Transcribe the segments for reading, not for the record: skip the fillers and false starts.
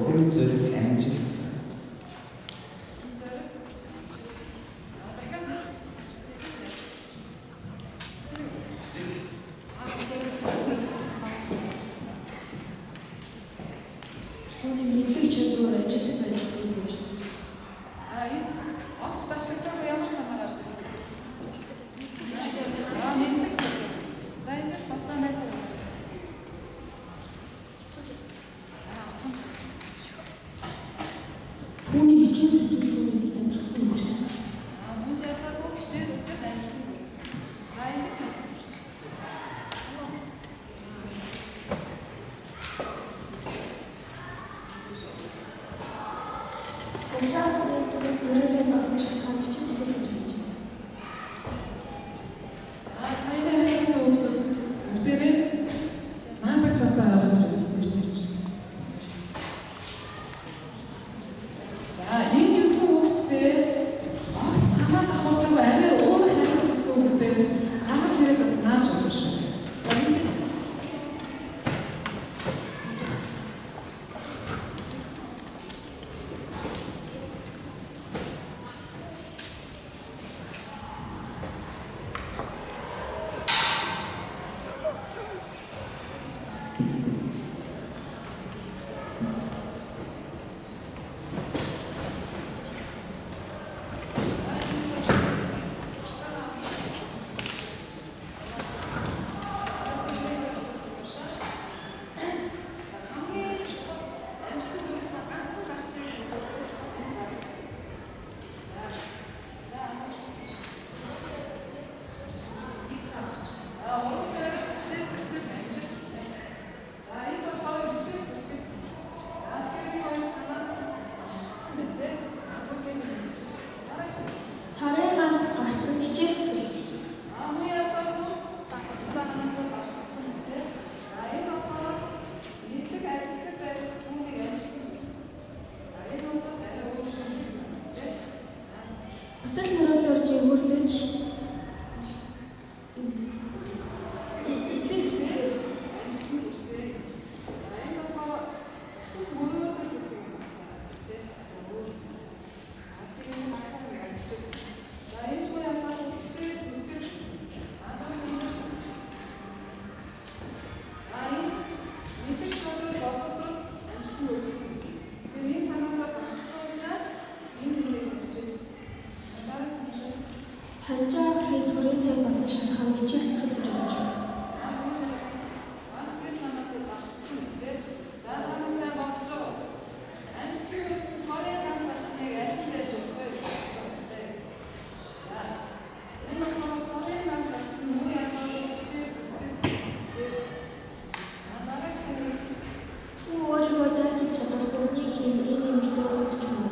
Уран зориг амжилт. Түүний мэдлэг чадвар ажил сайн байх гэж үзсэн. Энэ огт давтагдаагүй ямар санаа гарч ирдэг өөрлөж ханжаахны төрийн сайн болсон шалтгаан хичээл зүтгэл гэж бодож байна. Өөрийгөө даачилж чадах бүхнийг хийн энэ эмэгтэй бодож байна.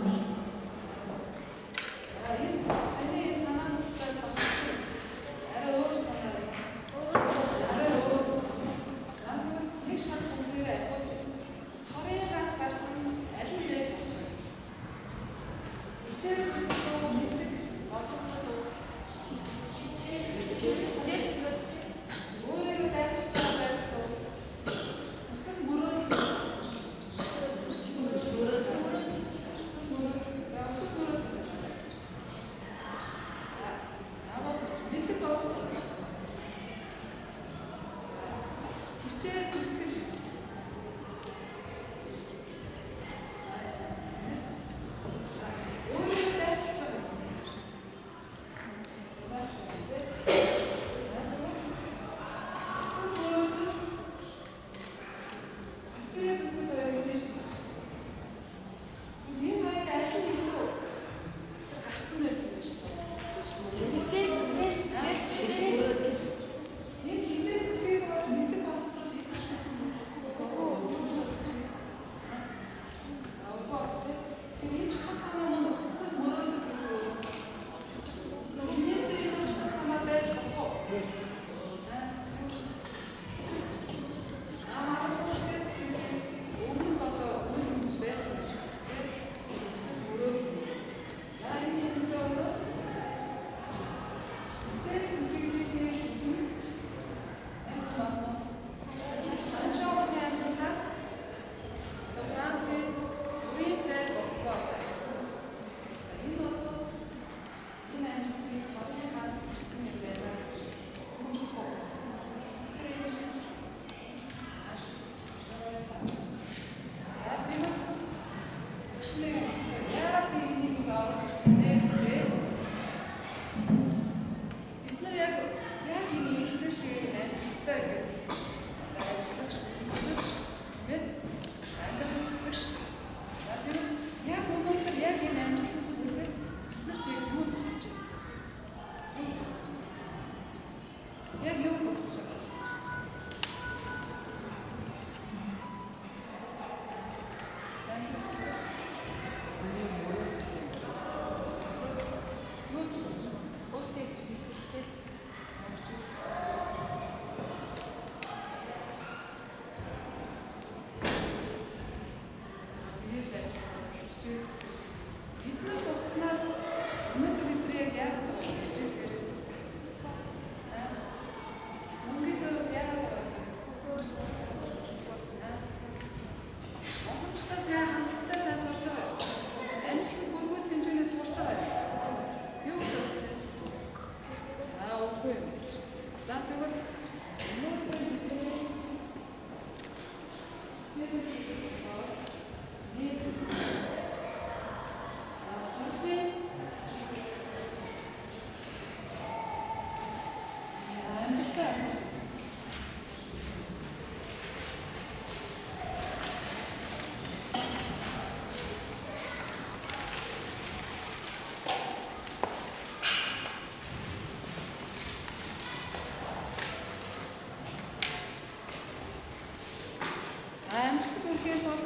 Амжилт хүрэхэд бол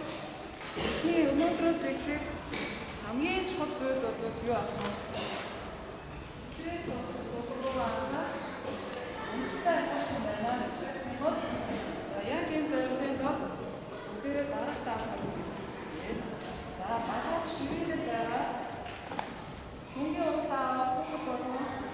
бидний өнөөдрөөс эхлэх хамгийн чухал зүйл бол юу ах вэ? Стресс суулгах амжилттай байх юм байна гэсэн бол за яг энэ зорилгын тоо бүгдээрээ дараах даахаар үзье. За багш ширээдэд байгаа. Хөнгөн уцаа авах болон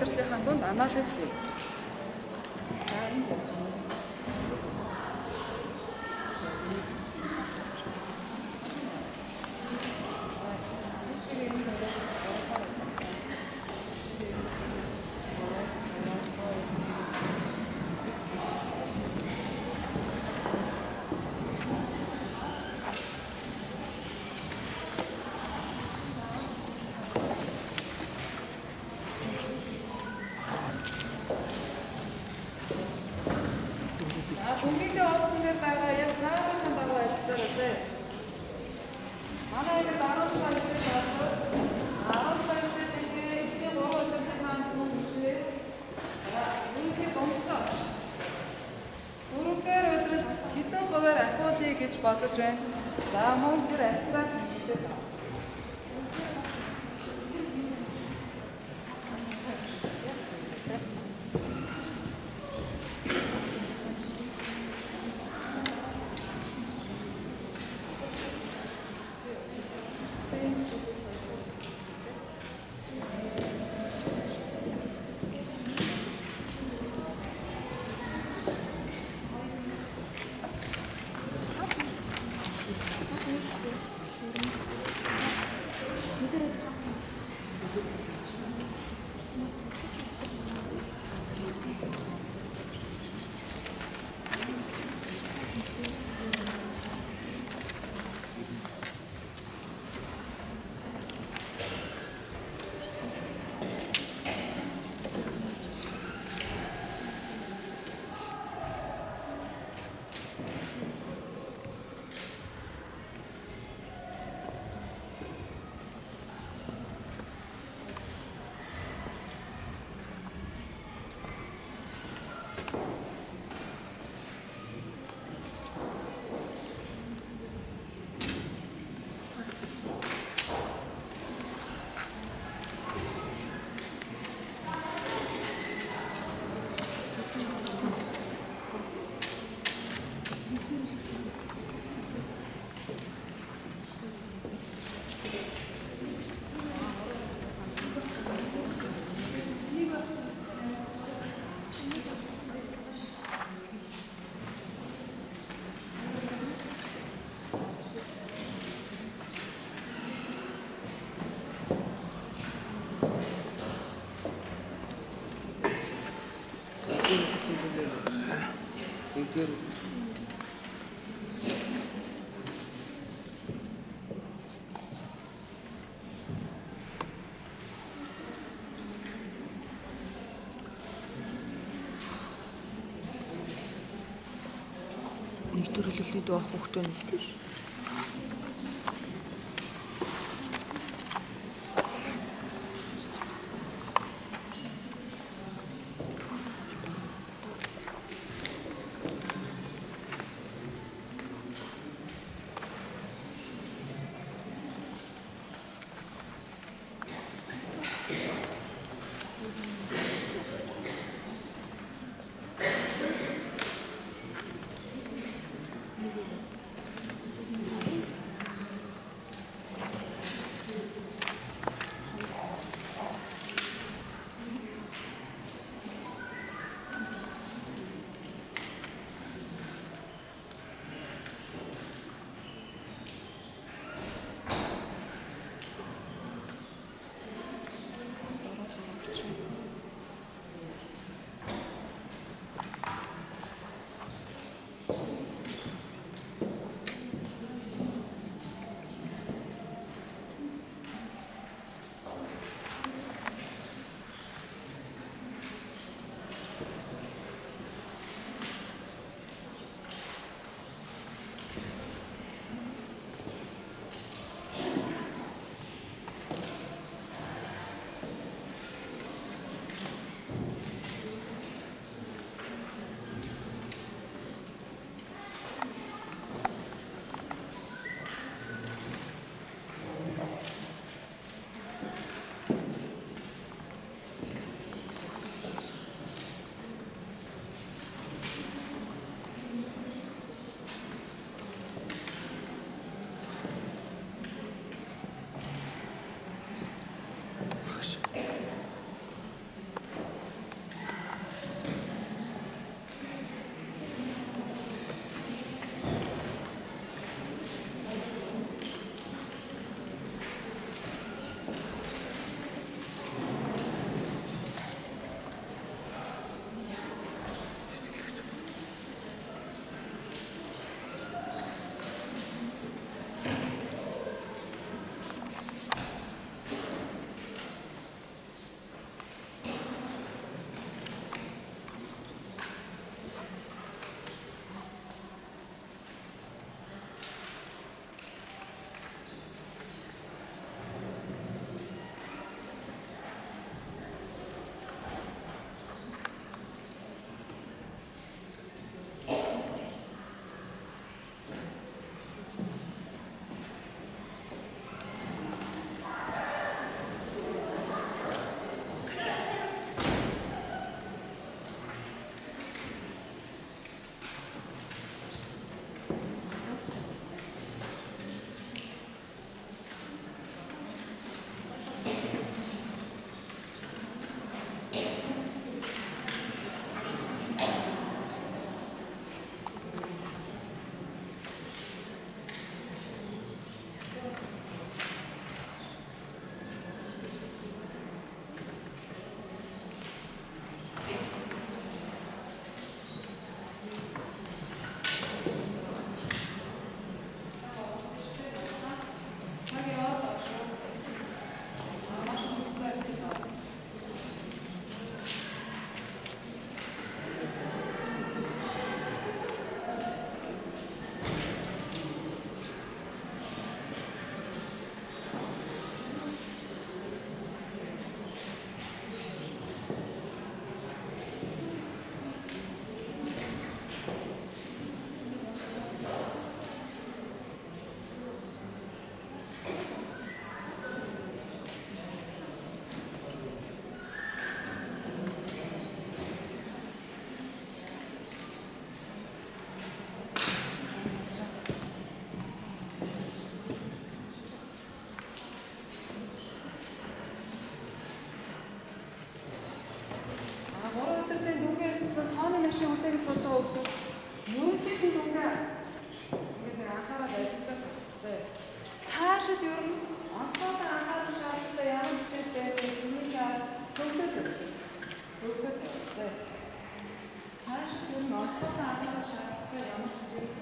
улирлынхаа дунд анализ хий. За энэ болж байна. Бүгдээ оцсон дээр байгаа яг цаахан байгаа ажиллаа зэ. Манай яг 15 жил болоод 15 жил ингээ гоо төлөв маань бүгдээ үнэхээр гомцоо. Бүрээр өдрөд хэдэн хуваар ахиулъя гэж бодож байна. За мөн тэр акцаа хийдэг. Нэг төрөлөлтөд байх хүүхдүүд нь тийм. цаашид ер нь онцгой анхаарал шаардлагатай ямар хичээлтэй хүмүүст зөвлөд өгч. Зөвлөд өгч. Цаашид ер нь онцгой анхаарал шаардлагатай ямар хичээл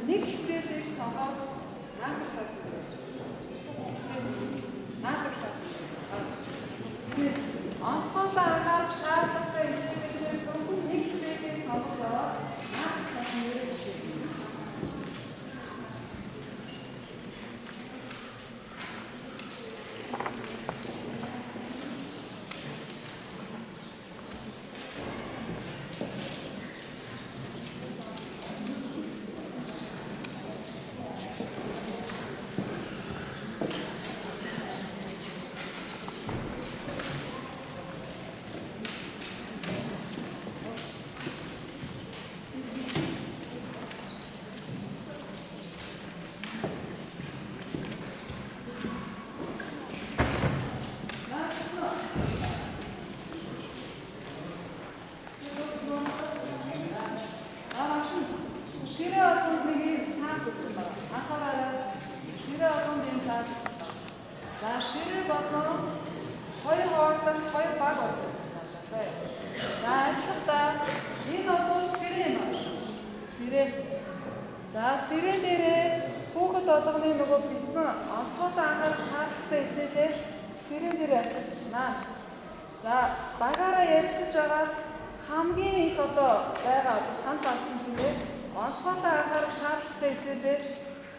нэг хичээлийг сонгоод наадах цаас гэж байна. Наадах цаас. Тэгээд онцгойлон анхаарах шаардлагатай хичээлээс зөвхөн нэг хичээлийг сонгож аваад наадах цаас нэрээ хичээл.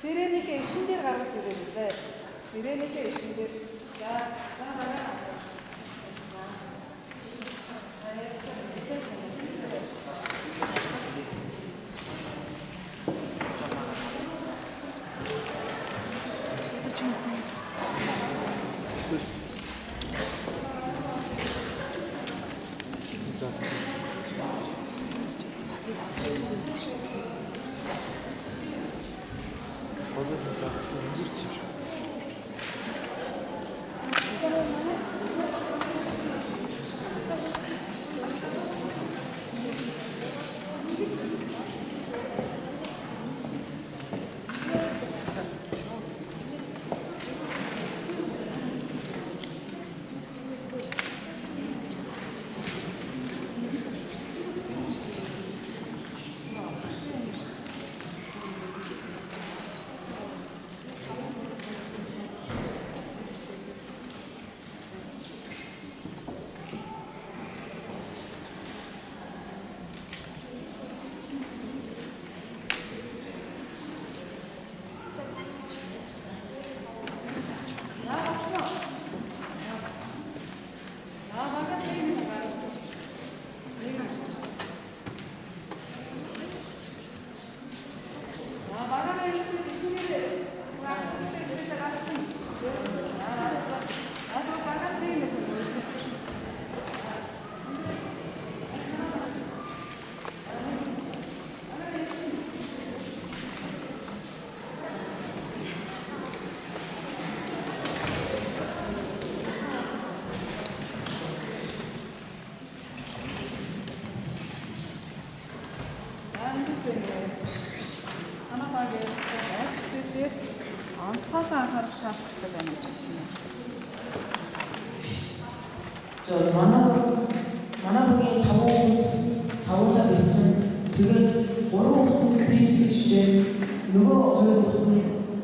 Сиренийхээ ишин дээр гаргаж ирээ үзье. Сиренийхээ ишин дээр. За байгаа. онцгойгоо анхаарах шаардлагатай байна гэж үзсэн юм. 저 만화보기 다오사 됐든 그게 어려운 비즈니스 주제 누가 어려운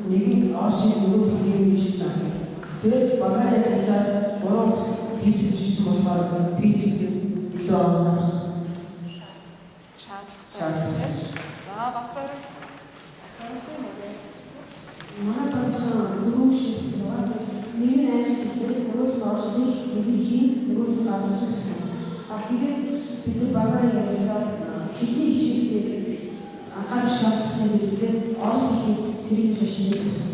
얘기 아시 누가 얘기 쉽지 않게 그 만화에 진짜 어려운 비즈니스 주제 말하는 비즈니스 이거 Шаардлагатай. За басаар 만화방송 누구 싶어서 нэг аймаг дээр нөгөө орсон нэг хийн нөгөө газар а тэгээд бид багаар ярьсан хэлний хичээлээр анхаарал шаардлагатай гэж үзээд орсон хийн сэрийн хэвшнийг өгсөн.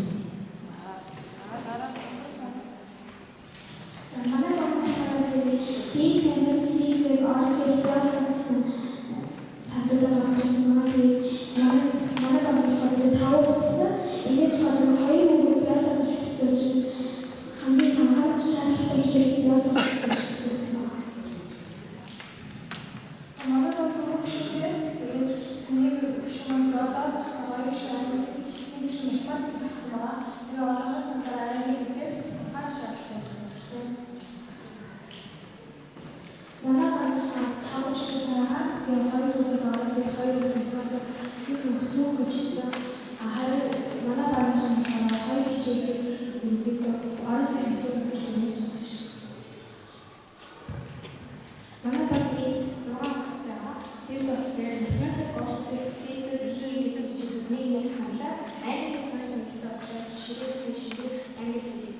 만화방송에서 이 캠을 피해서 어렸을 때부터 사도가 말씀하기 만화방송에서 다오고서 이제부터 거의 모두 배워서 싶었지 한국 강한 시작을 시작해 배워서 만화방송 혹시 공유를 주시면 들어가 거의 시간을 해주시면 맞지만 이거 항상 알아야겠는데 만화방송 다오 시간에 그 허리를 나와서 허리를 들어가서 그 도움을 주자 하루 만화방송 허리 시작을 이렇게 알아서 이렇게 주는 것이 만화방송이 들어가서 이것을 내가 거기서 피해서 이기는 주는 상자 아이들 벌써부터 시를 드시고 알겠습니다.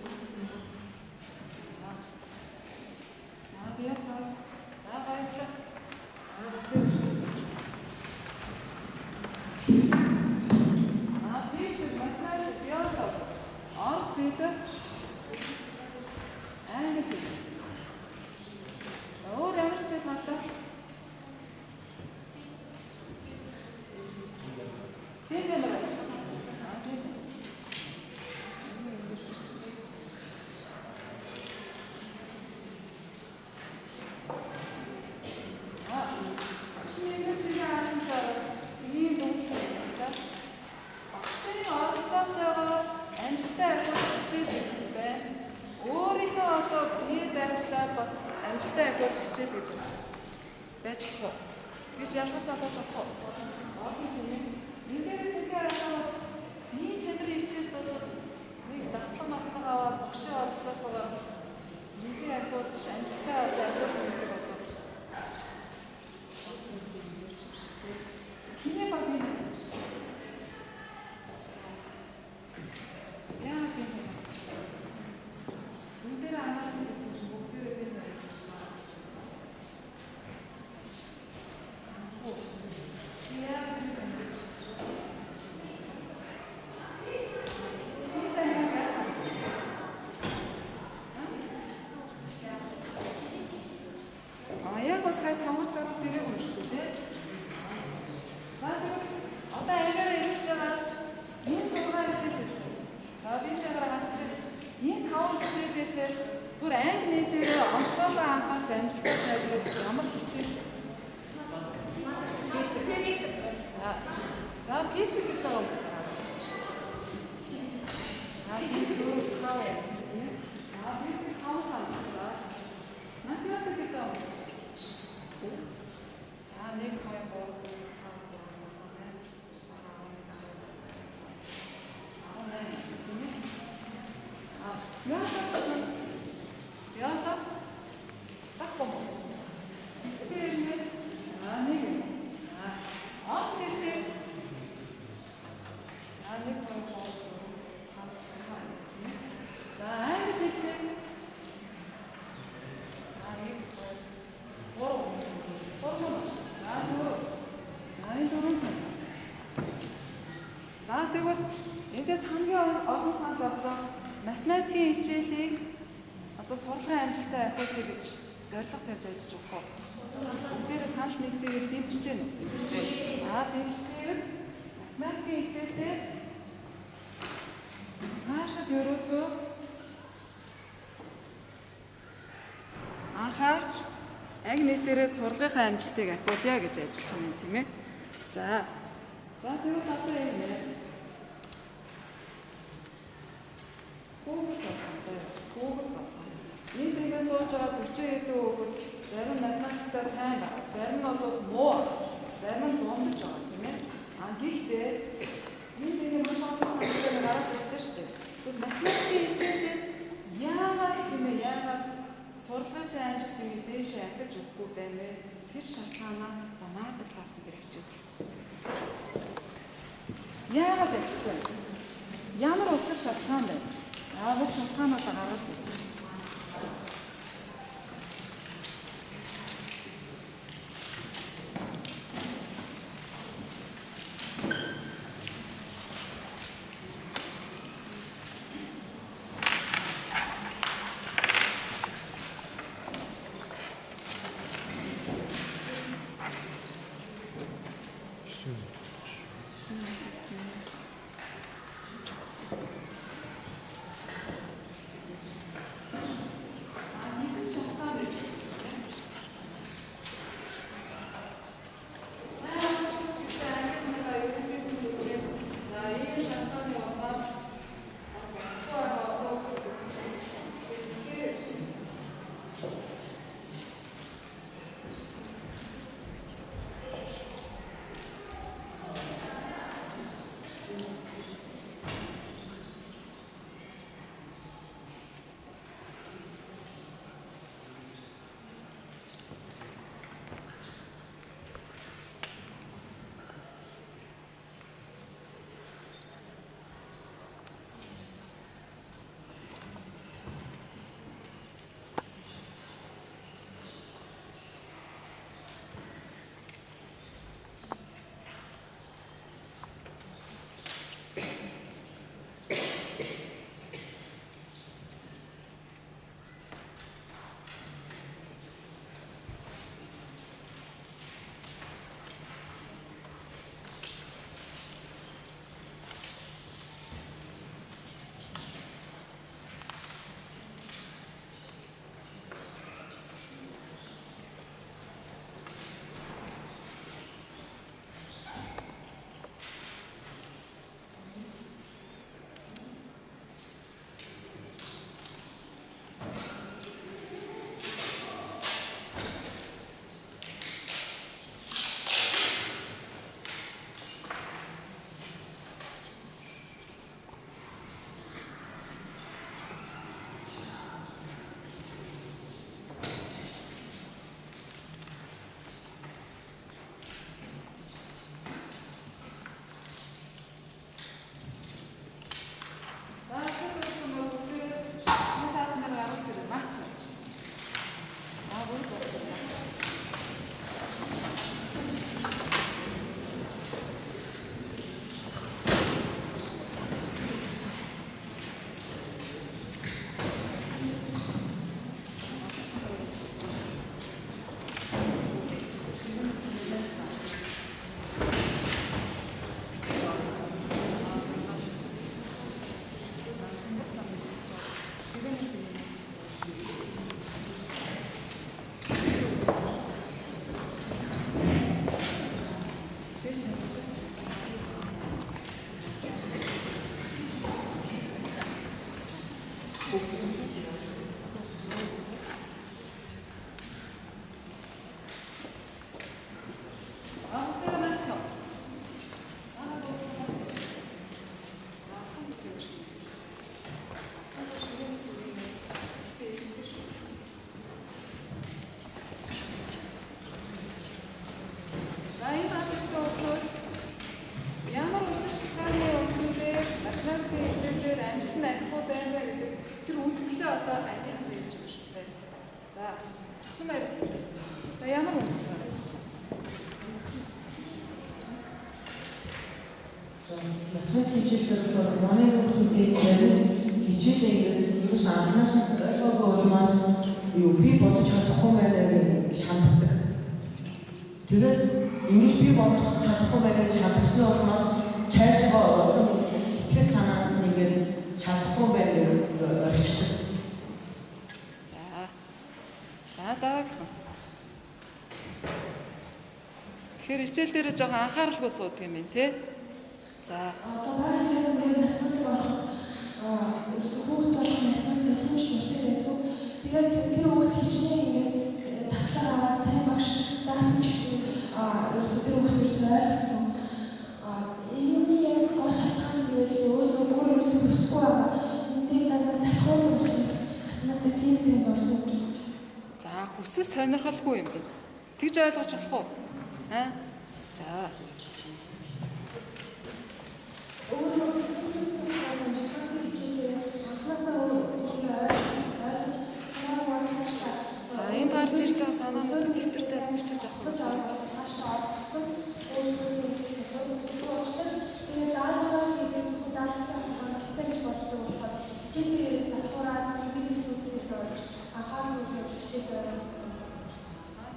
Математикийн хичээлийг одоо сургалтын амжилттай ахиулъя гэж зорилго тавьж ажиллаж байгаа. Энд дээр санал нэгдгээр дэмжиж гэнэ. За дэмжиж математикийн хичээлээр цаашаа ерөөсөө анхаарч анги нийтээрээ сургалтын амжилтыг ахиулъя гэж ажиллах юм тийм ээ. За тэгвэл одоо юм. идэв өгөхөд зарим математикаа сайн байгаа. Зарим нь бол муу. Зарим нь дундаж байгаа тийм ээ. Гэхдээ энэ маш олон саналыг гараад ирсэн шүү дээ. Тэгвэл математикийн хичээлдээ яагаад сурлагч амжилт ингэ дээшээ ахиж өгөхгүй байна вэ? Тэр шалтгаанаа наадаг цаасан дээр хичээдэг. Яагаад гэвэл ямар учир шалтгаан бэ? Бүх шалтгаанууд гаргаж ирдэг. Тэгээд ингэж би бодох чадахгүй байгаад шатсны улмаас цайшгаа олон сэтгэл санаа нь ингээд чадахгүй байгаад орчихдог. За дараагийн. Тэгэхээр хичээл дээр жоохон анхааралгүй суудаг юм байна те. За одоо дараагийн математик ерөөсөө хүүхд болох математик хүмүүс хэрэгтэй байдаг. Тэгээд тэр хүүхд хичнээн ингээд тавтар аваад сайн багш заасан ч гэсэн ерөөсөө тэр хүүхд ерөөсөө ойлгохгүй. Энэний яг гол шалтгаан нь юу вэ? Өөрөөсөө хүсэхгүй байгаа. Эндээ дандаа залхуу учраас надад тийм зэм болов. За хүсэл сонирхолгүй юм байна. Тэгж ойлгож болох уу? За. Энэ гарч ирж байгаа санаануудыг дэвтэртээс бичиж авах юм.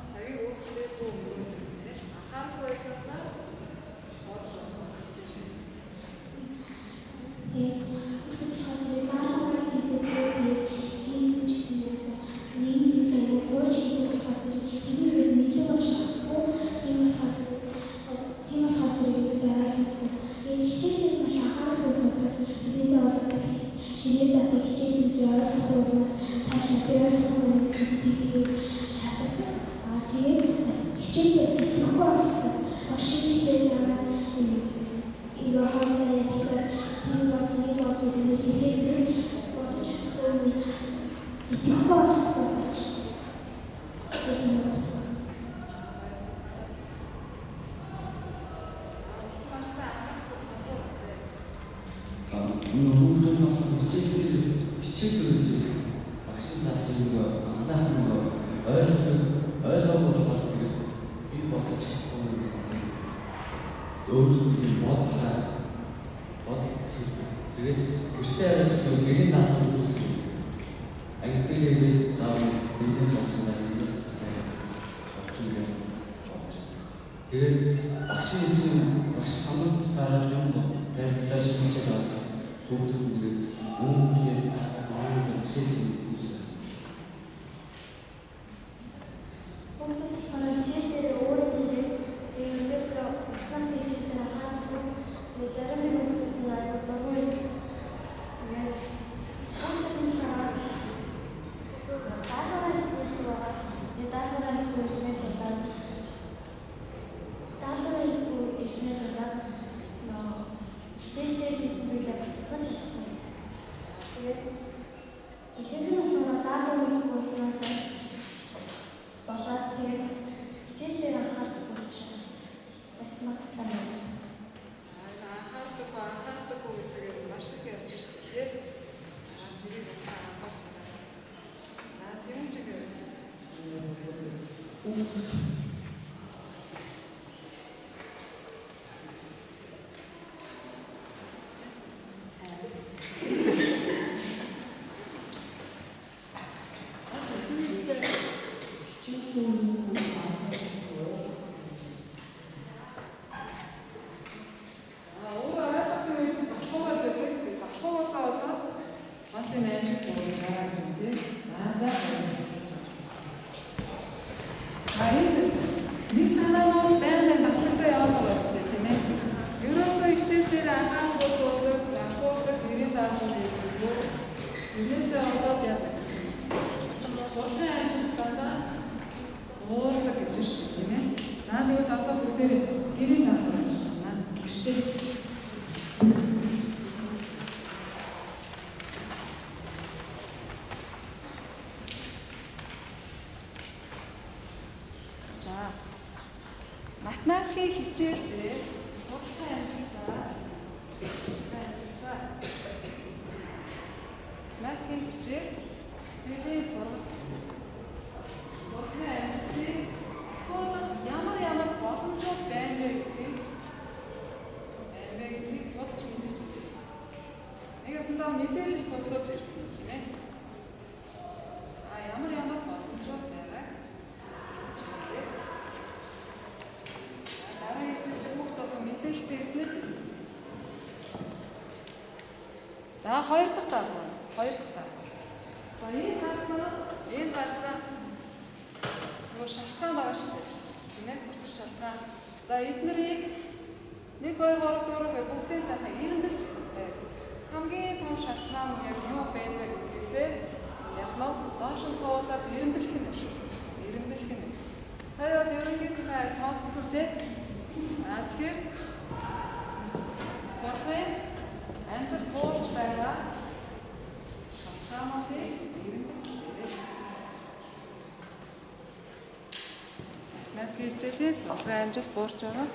Цагийг өөрчлөөгүй юм тийм. Анхаарахгүй байснасаа бодож байсан. Математикийн хичээл дээр судлах амжилтаа математикийн хичээл жилийн судлах амжилтыг ямар боломжууд байна вэ гэдгийг судалж мэдэж байна. Нэгсэндээ мэдээлэл цуглуулж ирэх юм тийм ээ. Ямар боломжууд байгааг за хоёр дахь даалгавар. За энэ гарсан нөгөө шалтгаан байгаа шүү дээ. Тийм ээ, учир шалтгаан. За эднэрийг 1 2 3 4 гэх бүгдээ сайхан эренбэлж заяа. Хамгийн том шалтгаан нь яг юу бэ гэдгээсээ яг нь доош нь цуулаад эренбэлэх нь шүү. Эренбэлэх нь. Сая бол ерөнхийдөө сонсцоо те. За тэгэхээр сургын амжилт буурч байгаа. Шалтгаануудыг эренбэлэх. Наад хичээлээс сургын амжилт буурч байгаа.